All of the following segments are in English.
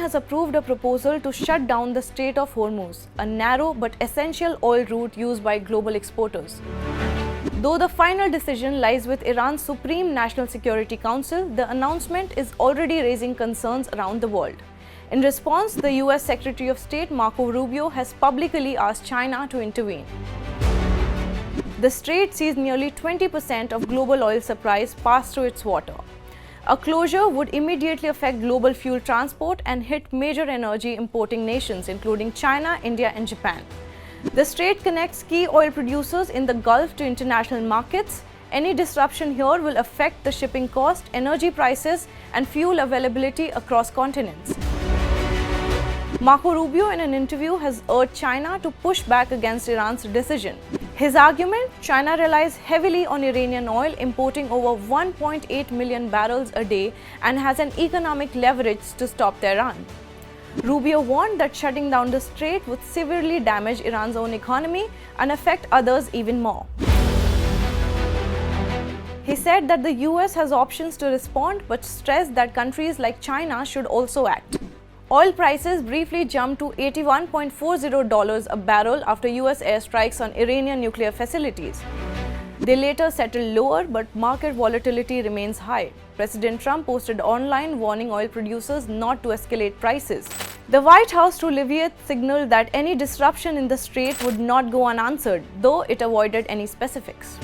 has approved a proposal to shut down the Strait of Hormuz, a narrow but essential oil route used by global exporters. Though the final decision lies with Iran's Supreme National Security Council, the announcement is already raising concerns around the world. In response, the US Secretary of State Marco Rubio has publicly asked China to intervene. The strait sees nearly 20% of global oil supplies pass through its water. A closure would immediately affect global fuel transport and hit major energy importing nations including China, India and Japan. The strait connects key oil producers in the Gulf to international markets. Any disruption here will affect the shipping cost, energy prices and fuel availability across continents. Marco Rubio in an interview has urged China to push back against Iran's decision. His argument, China relies heavily on Iranian oil, importing over 1.8 million barrels a day and has an economic leverage to stop Tehran. Rubio warned that shutting down the strait would severely damage Iran's own economy and affect others even more. He said that the US has options to respond but stressed that countries like China should also act. Oil prices briefly jumped to $81.40 a barrel after US airstrikes on Iranian nuclear facilities. They later settled lower, but market volatility remains high. President Trump posted online warning oil producers not to escalate prices. The White House, through Leviev, signaled that any disruption in the strait would not go unanswered, though it avoided any specifics.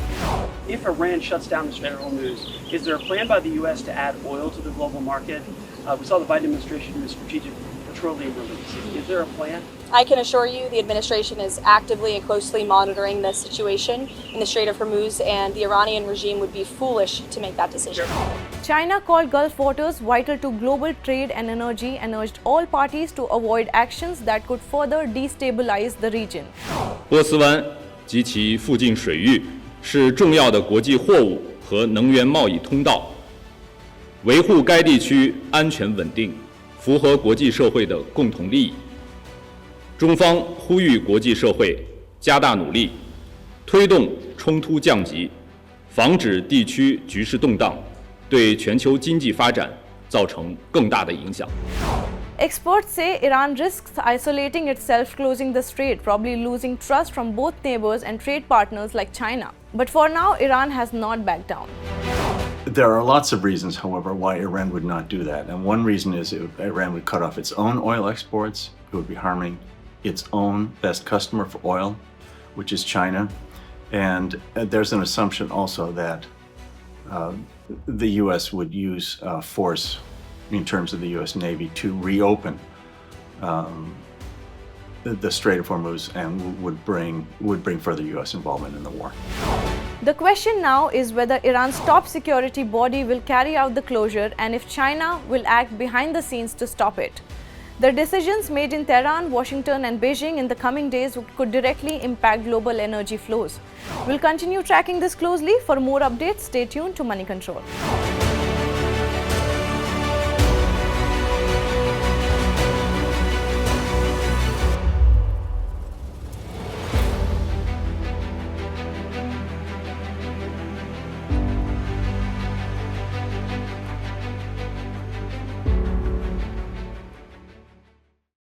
If Iran shuts down the Strait of Hormuz, is there a plan by the U.S. to add oil to the global market? We saw the Biden administration do a strategic petroleum release. Is there a plan? I can assure you the administration is actively and closely monitoring the situation in the Strait of Hormuz, and the Iranian regime would be foolish to make that decision. China called Gulf waters vital to global trade and energy and urged all parties to avoid actions that could further destabilize the region. 波斯湾及其附近水域是重要的国际货物和能源贸易通道，维护该地区安全稳定，符合国际社会的共同利益。中方呼吁国际社会加大努力，推动冲突降级，防止地区局势动荡，对全球经济发展造成更大的影响。 Experts say Iran risks isolating itself, closing the strait, probably losing trust from both neighbors and trade partners like China. But for now, Iran has not backed down. There are lots of reasons, however, why Iran would not do that. And one reason is Iran would cut off its own oil exports. It would be harming its own best customer for oil, which is China. And there's an assumption also that the U.S. would use force in terms of the U.S. Navy to reopen the Strait of Hormuz and would bring further U.S. involvement in the war. The question now is whether Iran's top security body will carry out the closure and if China will act behind the scenes to stop it. The decisions made in Tehran, Washington and Beijing in the coming days could directly impact global energy flows. We'll continue tracking this closely. For more updates, stay tuned to Money Control.